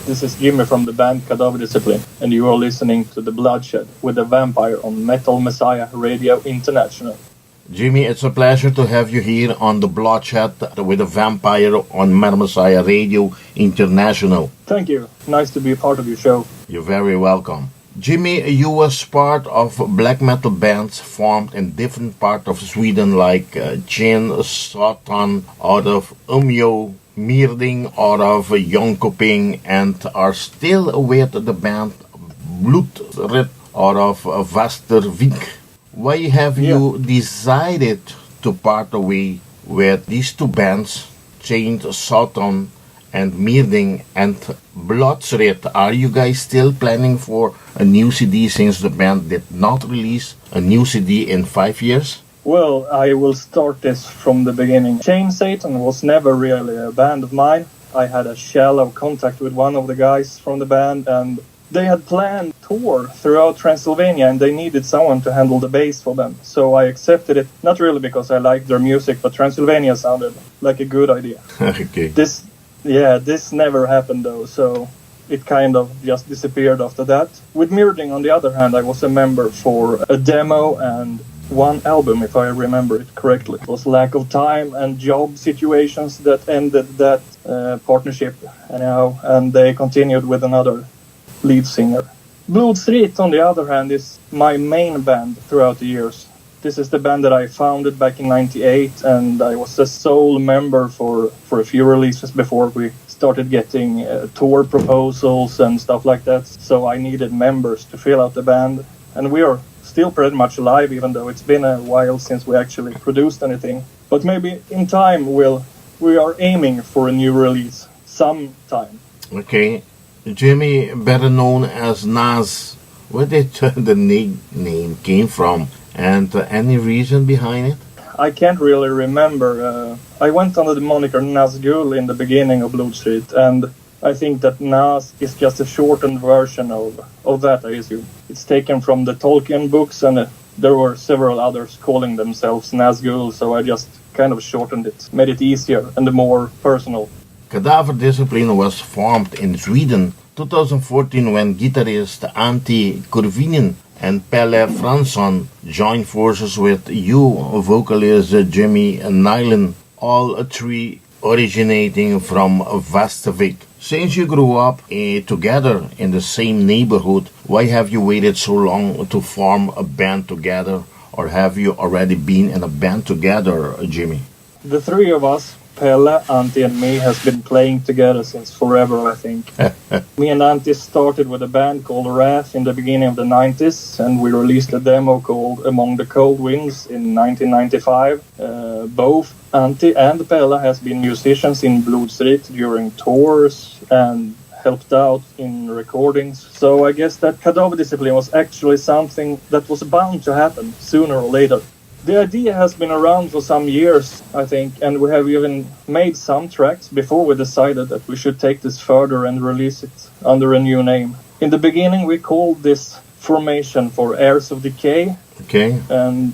This is Jimmie from the band KADAVERDISCPLIN, and you are listening to The Bloodshed with the Vampire on Metal Messiah Radio International. Jimmie, it's a pleasure to have you here on The Bloodshed with the Vampire on Metal Messiah Radio International. Thank you. Nice to be a part of your show. You're very welcome. Jimmie, you was part of black metal bands formed in different parts of Sweden like Chin, Satan, out of Umeå, Marduk out of Jönköping, and are still with the band Blodsrit out of Västervik. Why have you decided to part away with these two bands, Chained Satan and Marduk and Blodsrit? Are you guys still planning for a new CD since the band did not release a new CD in 5 years? Well, I will start this from the beginning. Chained Satan was never really a band of mine. I had a shallow contact with one of the guys from the band, and they had planned tour throughout Transylvania, and they needed someone to handle the bass for them. So I accepted it, not really because I liked their music, but Transylvania sounded like a good idea. Okay. This never happened though, so it kind of just disappeared after that. With Marduk, on the other hand, I was a member for a demo and one album, if I remember it correctly. It was lack of time and job situations that ended that partnership anyhow, and they continued with another lead singer. Blodsrit, on the other hand, is my main band throughout the years. This is the band that I founded back in '98, and I was the sole member for a few releases before we started getting tour proposals and stuff like that. So I needed members to fill out the band, and we are still pretty much alive, even though it's been a while since we actually produced anything. But maybe in time we are aiming for a new release sometime. Okay. Jimmie, better known as Nas, where did the nickname came from, and any reason behind it? I can't really remember. I went under the moniker Nazgul in the beginning of Blodsrit, and I think that Nas is just a shortened version of that, I assume. It's taken from the Tolkien books, and there were several others calling themselves Nazgul, so I just kind of shortened it, made it easier and more personal. KADAVERDISCPLIN was formed in Sweden 2014 when guitarist Antti, Kurvinen and Pelle Fransson joined forces with vocalist Jimmie Nyhlén, all three originating from Västervik. Since you grew up together in the same neighborhood, why have you waited so long to form a band together? Or have you already been in a band together, Jimmie? The three of us, Pelle, Antti and me, has been playing together since forever, I think. Me and Antti started with a band called Wrath in the beginning of the 90s, and we released a demo called Among the Cold Winds in 1995. Both Antti and Pelle has been musicians in Blodsrit during tours and helped out in recordings. So I guess that KADAVERDISCPLIN was actually something that was bound to happen sooner or later. The idea has been around for some years, I think, and we have even made some tracks before we decided that we should take this further and release it under a new name. In the beginning, we called this formation for Heirs of Decay. Okay. And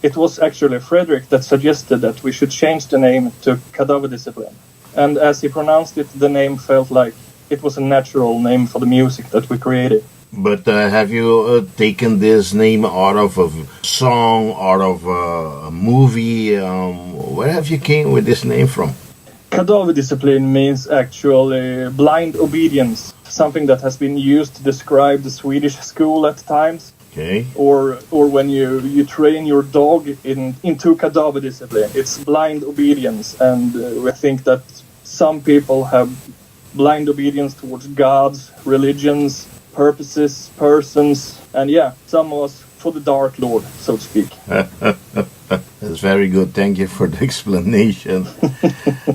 it was actually Fredrik that suggested that we should change the name to KADAVERDISCPLIN. And as he pronounced it, the name felt like it was a natural name for the music that we created. But have you taken this name out of a song, out of a movie? Where have you came with this name from? KADAVERDISCPLIN means actually blind obedience, something that has been used to describe the Swedish school at times. Okay. Or when you train your dog into KADAVERDISCPLIN, it's blind obedience, and we think that some people have blind obedience towards gods, religions, purposes, persons, and some of us for the Dark Lord, so to speak. That's very good. Thank you for the explanation.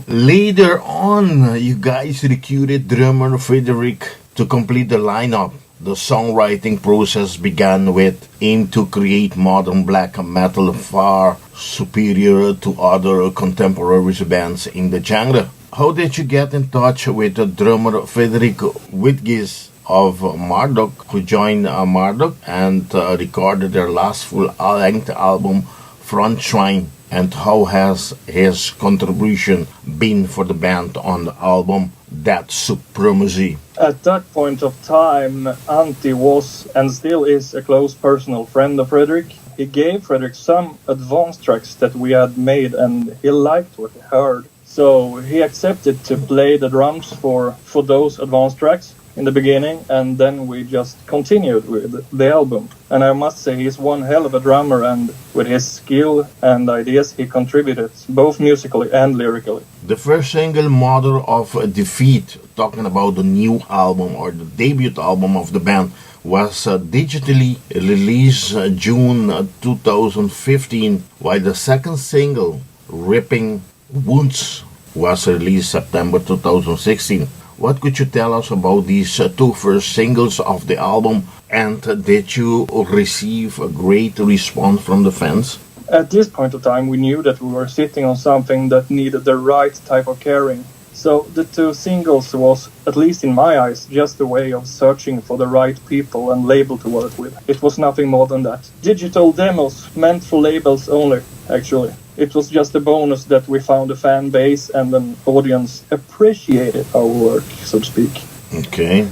Later on, you guys recruited drummer Fredrik to complete the lineup. The songwriting process began with aim to create modern black metal far superior to other contemporary bands in the genre. How did you get in touch with the drummer Fredrik Widigs of Marduk, who joined Marduk and recorded their last full-length album Fransson, and how has his contribution been for the band on the album That Supremacy? At that point of time, Antti was and still is a close personal friend of Fredrik. He gave Fredrik some advanced tracks that we had made, and he liked what he heard. So he accepted to play the drums for those advanced tracks in the beginning, and then we just continued with the album. And I must say, he's one hell of a drummer, and with his skill and ideas, he contributed both musically and lyrically. The first single, Mother of Defeat, talking about the new album or the debut album of the band, was digitally released June 2015, while the second single, Ripping Wounds, was released September 2016. What could you tell us about these two first singles of the album, and did you receive a great response from the fans? At this point of time, we knew that we were sitting on something that needed the right type of caring. So the two singles was, at least in my eyes, just a way of searching for the right people and label to work with. It was nothing more than that. Digital demos meant for labels only, actually. It was just a bonus that we found a fan base and an audience appreciated our work, so to speak. Okay.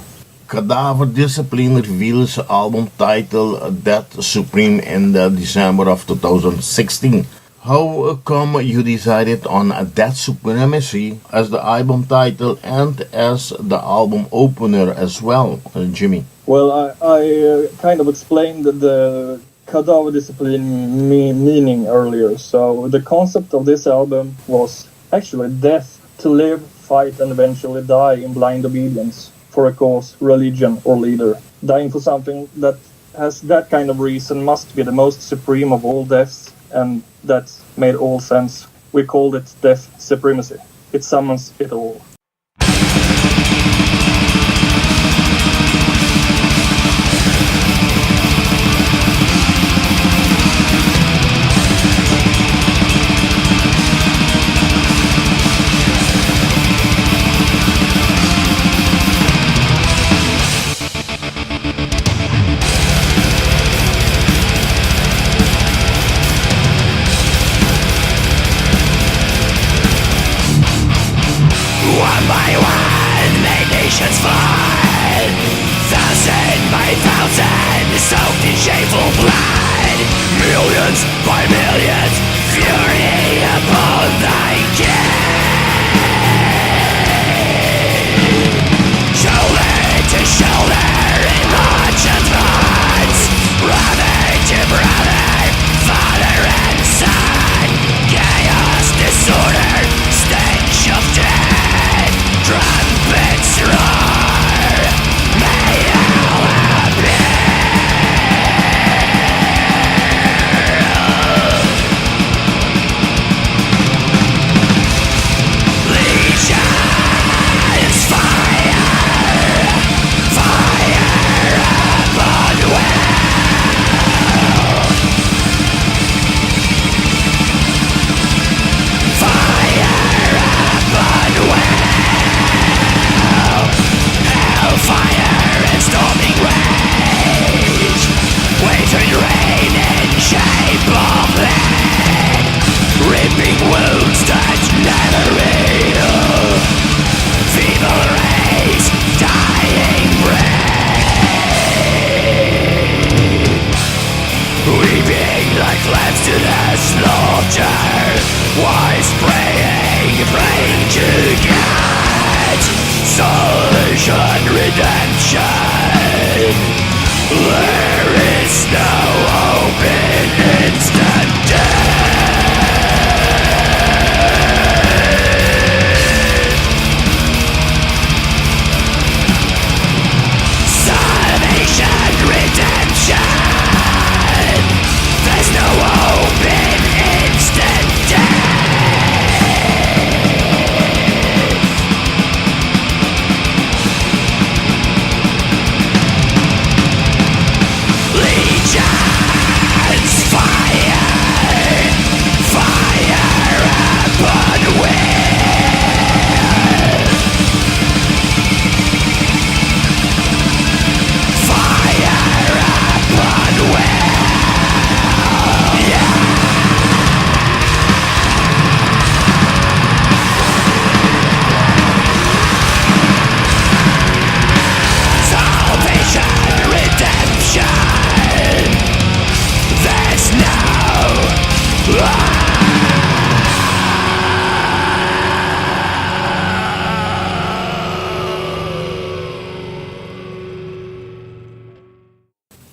KADAVERDISCPLIN reveals album title That Supreme in December of 2016. How come you decided on That Supremacy as the album title and as the album opener as well, Jimmie? Well, I kind of explained the KADAVERDISCPLIN meaning earlier. So the concept of this album was actually death, to live, fight and eventually die in blind obedience for a cause, religion or leader. Dying for something that has that kind of reason must be the most supreme of all deaths, and that made all sense. We called it Death Supremacy. It summons it all. Soaked in shameful blood, millions by millions, fury upon thy king. Shoulder to shoulder in march advance, brother to brother, father and son. Chaos, disorder, stench of death, trumpets roar, may all appear. Ripping wounds that never heal, feeble race, dying breath, weeping like lambs to the slaughter, wise praying to God, salvation, redemption. There is no hope in instant death. Redemption. There's no hope in instant death.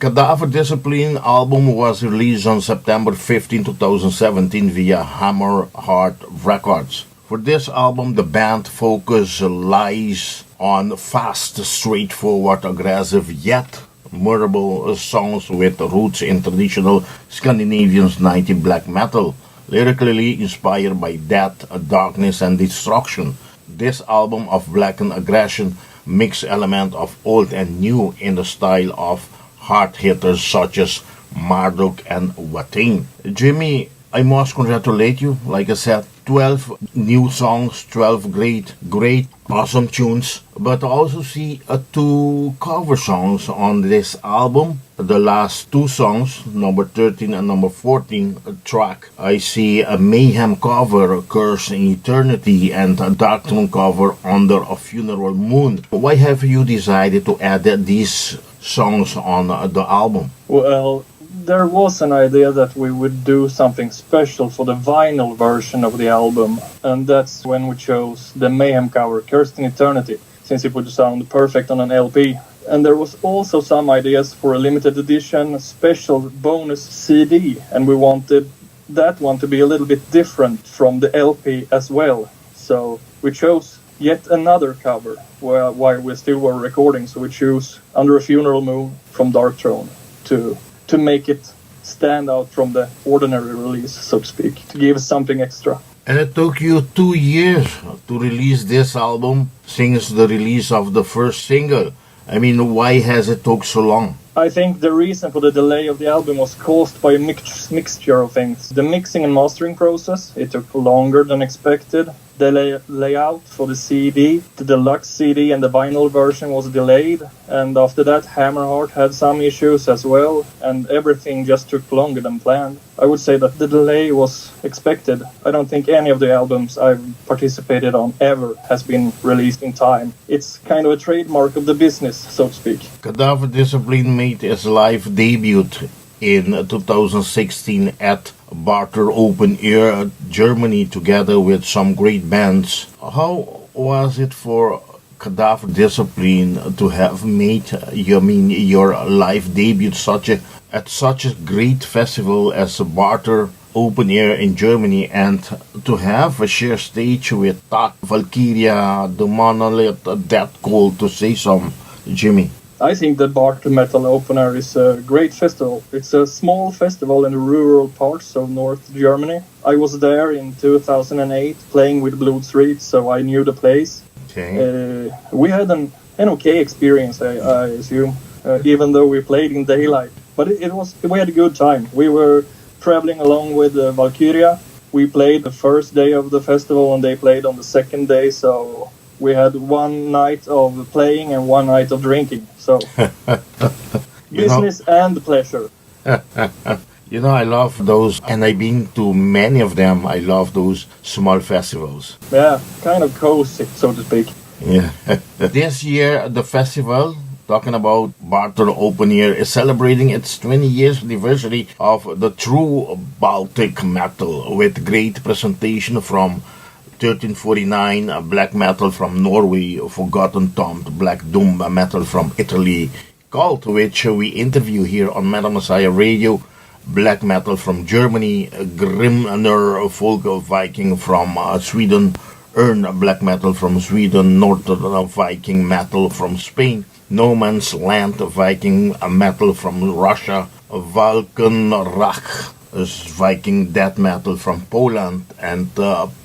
Cadaver Discipline album was released on September 15, 2017 via Hammer Heart Records. For this album, the band focus lies on fast, straightforward, aggressive, yet memorable songs with roots in traditional Scandinavian 90s black metal, lyrically inspired by death, darkness, and destruction. This album of blackened aggression mixes elements of old and new in the style of hard hitters such as Marduk and Watain. Jimmie, I must congratulate you. Like I said, 12 new songs, 12 great, awesome tunes. But I also see two cover songs on this album. The last two songs, number 13 and number 14 track, I see a Mayhem cover, Curse in Eternity, and a Darkthrone cover, Under a Funeral Moon. Why have you decided to add these songs on the album? Well, there was an idea that we would do something special for the vinyl version of the album, and that's when we chose the Mayhem cover, Cursed in Eternity, since it would sound perfect on an LP. And there was also some ideas for a limited edition special bonus CD, and we wanted that one to be a little bit different from the LP as well. So we chose yet another cover while we still were recording, so we chose Under a Funeral Moon from Darkthrone to make it stand out from the ordinary release, so to speak, to give something extra. And it took you 2 years to release this album since the release of the first single. I mean, why has it took so long? I think the reason for the delay of the album was caused by a mixture of things. The mixing and mastering process, it took longer than expected. The layout for the CD, the deluxe CD and the vinyl version was delayed. And after that, Hammerheart had some issues as well. And everything just took longer than planned. I would say that the delay was expected. I don't think any of the albums I've participated on ever has been released in time. It's kind of a trademark of the business, so to speak. Cadaver Discipline made its live debut in 2016 at Barter Open Air, Germany, together with some great bands. How was it for Cadaver Discipline to have made your live debut at such a great festival as Barter Open Air in Germany, and to have a share stage with Tak, Valkyria, The Monolith, Death Cold, to say some, Jimmie? I think the Barter Metal Open Air is a great festival. It's a small festival in the rural parts of North Germany. I was there in 2008 playing with Blodsrit, so I knew the place. Okay. We had an okay experience, I assume, even though we played in daylight. But we had a good time. We were traveling along with Valkyria. We played the first day of the festival and they played on the second day, so we had one night of playing and one night of drinking. So, business and pleasure. I love those, and I've been to many of them. I love those small festivals. Yeah, kind of cozy, so to speak. Yeah. This year, the festival, talking about Barter Open Air, is celebrating its 20 years anniversary of the true Baltic metal, with great presentation from 1349, black metal from Norway, Forgotten Tomb, black doom metal from Italy, Cult, which we interview here on Metal Messiah Radio, black metal from Germany, Grimner folk Viking from Sweden, Urn black metal from Sweden, Northern Viking metal from Spain, No Man's Land Viking metal from Russia, Valkenrach Viking death metal from Poland, and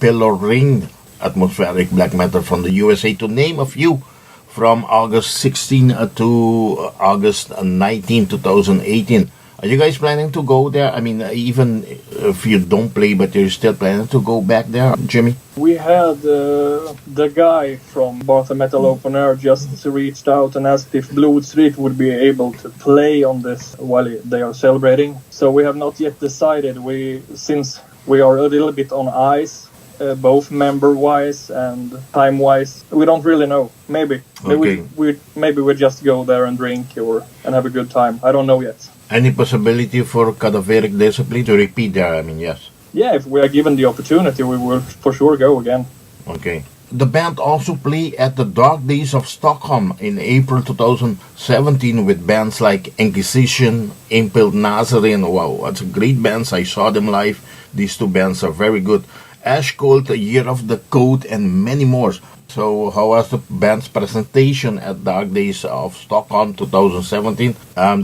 Pillar Ring atmospheric black metal from the USA, to name a few, from August 16 to August 19, 2018. Are you guys planning to go there? I mean, even if you don't play, but you're still planning to go back there, Jimmie? We had the guy from Barter Metal Open Air just reached out and asked if Blodsrit would be able to play on this while they are celebrating. So we have not yet decided. Since we are a little bit on ice, both member-wise and time-wise, we don't really know. Maybe we just go there and drink and have a good time. I don't know yet. Any possibility for Cadaveric Discipline to repeat there? I mean, yes. Yeah, if we are given the opportunity, we will for sure go again. Okay. the band also play at the Dark Days of Stockholm in April 2017 with bands like Inquisition, Impaled Nazarene. Wow, that's great bands. I saw them live. These two bands are very good. Ash Cold, Year of the Code, and many more. So how was the band's presentation at Dark Days of Stockholm 2017?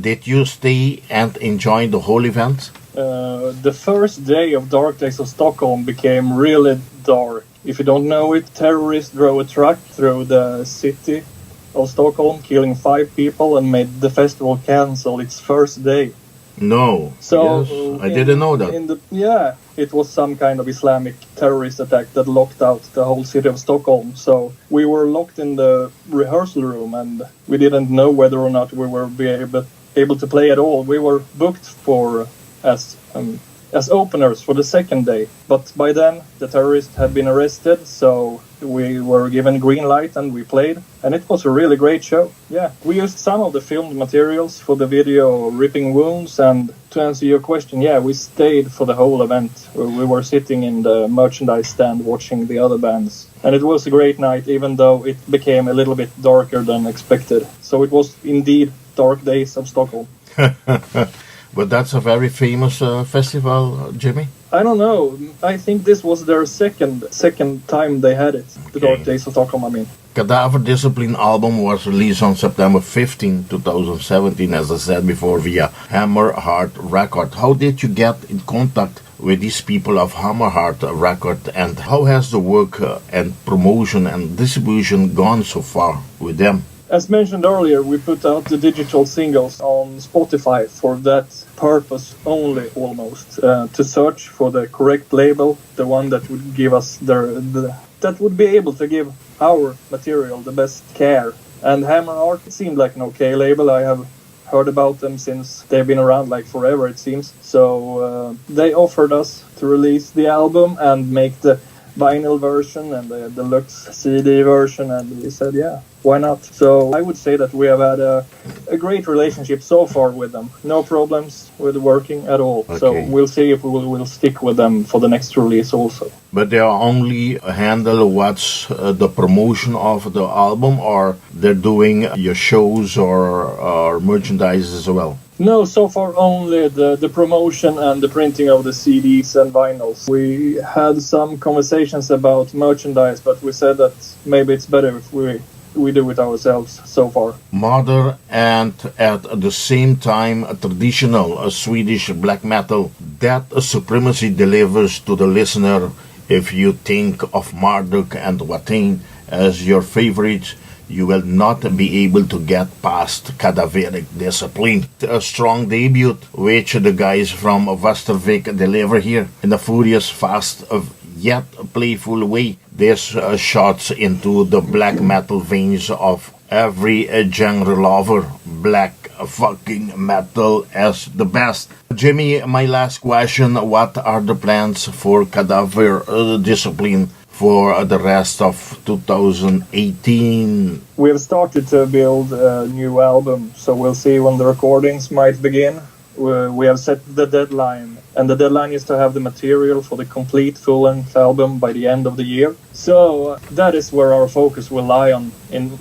Did you stay and enjoy the whole event? The first day of Dark Days of Stockholm became really dark. If you don't know it, terrorists drove a truck through the city of Stockholm, killing 5 people and made the festival cancel its first day. No. So yes, I didn't know that. Yeah, it was some kind of Islamic terrorist attack that locked out the whole city of Stockholm. So we were locked in the rehearsal room and we didn't know whether or not we were able to play at all. We were booked for as openers for the second day, but by then the terrorists had been arrested, so we were given green light and we played, and it was a really great show. Yeah, we used some of the filmed materials for the video Ripping Wounds, and to answer your question, yeah, we stayed for the whole event. We were sitting in the merchandise stand watching the other bands, and it was a great night, even though it became a little bit darker than expected. So it was indeed Dark Days of Stockholm. But that's a very famous festival, Jimmie? I don't know. I think this was their second time they had it. The Dark Days of Stockholm, I mean. KADAVERDISCIPLIN album was released on September 15, 2017, as I said before, via Hammer Heart Record. How did you get in contact with these people of Hammer Heart Record, and how has the work and promotion and distribution gone so far with them? As mentioned earlier, we put out the digital singles on Spotify for that purpose only, almost, to search for the correct label, the one that would give us that would be able to give our material the best care. And Hammer Art seemed like an okay label. I have heard about them since they've been around like forever, it seems. So they offered us to release the album and make the vinyl version and the deluxe CD version, and we said, yeah, why not? So I would say that we have had a great relationship so far with them. No problems with working at all. Okay. So we'll see if we will stick with them for the next release also. But they are only handle what's the promotion of the album, or they're doing your shows or merchandise as well? No, so far only the promotion and the printing of the CDs and vinyls. We had some conversations about merchandise, but we said that maybe it's better if we do it ourselves so far. Modern and at the same time traditional Swedish black metal, that supremacy delivers to the listener. If you think of Marduk and Watain as your favorites, you will not be able to get past KADAVERDISCIPLIN. A strong debut, which the guys from Västervik deliver here in a furious, fast, yet playful way. This shots into the black metal veins of every genre lover. Black fucking metal as the best. Jimmie, my last question, what are the plans for KADAVERDISCIPLIN for the rest of 2018? We have started to build a new album, so we'll see when the recordings might begin. We have set the deadline, and the deadline is to have the material for the complete full-length album by the end of the year. So that is where our focus will lie on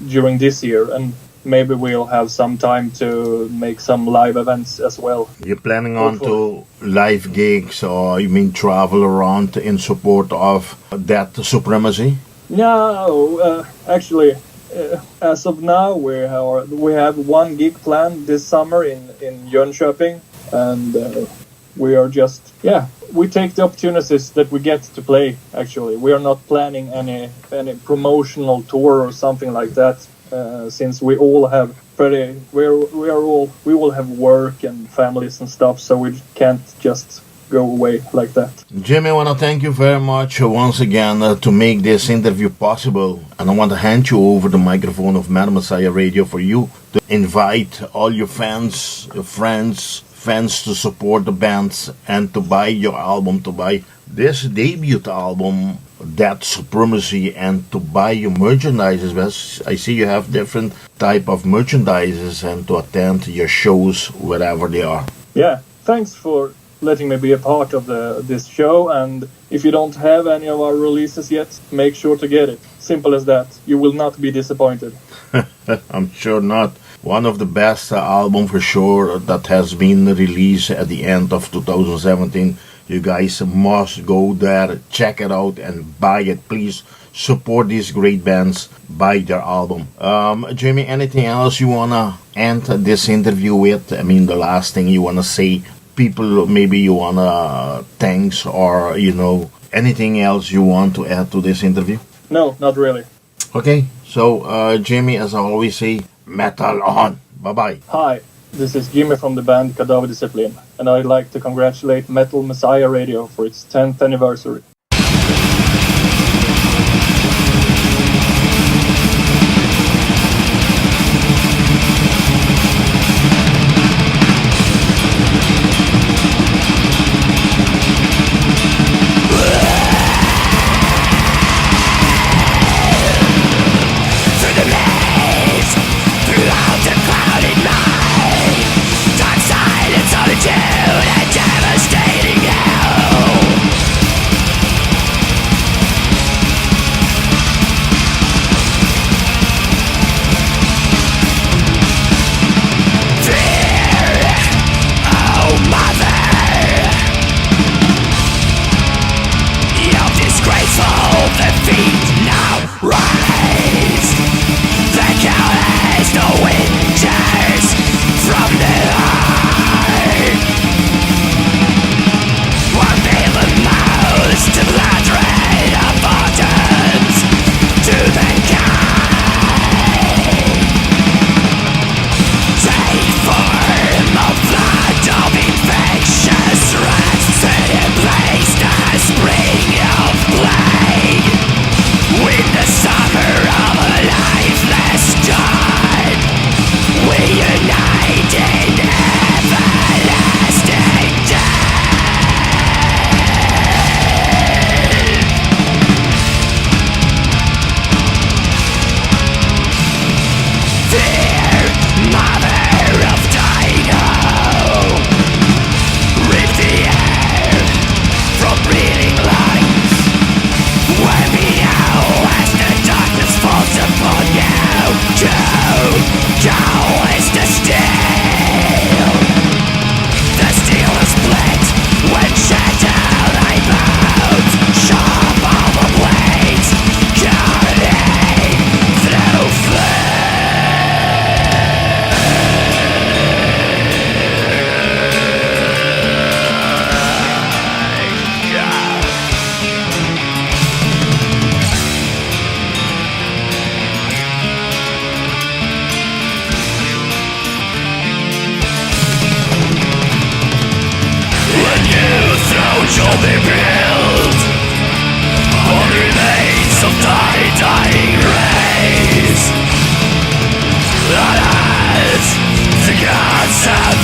during this year, and maybe we'll have some time to make some live events as well. You're planning on to live gigs, or you mean travel around in support of that supremacy? No, actually, as of now, we have one gig planned this summer in Jönköping, and we are just, we take the opportunities that we get to play, actually. We are not planning any promotional tour or something like that. Since we all have we will have work and families and stuff, so we can't just go away like that. Jimmie, I want to thank you very much once again to make this interview possible, and I want to hand you over the microphone of Mad Messiah Radio for you to invite all your fans, your friends to support the bands and to buy your album, to buy this debut album, That Supremacy, and to buy your merchandise. I see you have different type of merchandises, and to attend your shows wherever they are. Yeah, thanks for letting me be a part of this show. And if you don't have any of our releases yet, make sure to get it. Simple as that. You will not be disappointed. I'm sure not. One of the best album for sure that has been released at the end of 2017. You guys must go there, check it out, and buy it. Please support these great bands. Buy their album. Jimmie, anything else you wanna end this interview with? I mean, the last thing you wanna say? People, maybe you wanna thanks, or anything else you want to add to this interview? No, not really. Okay, so Jimmie, as I always say, metal on. Bye bye. Hi. This is Jimmie from the band KADAVERDISCPLIN, and I'd like to congratulate Metal Messiah Radio for its 10th anniversary. The gods have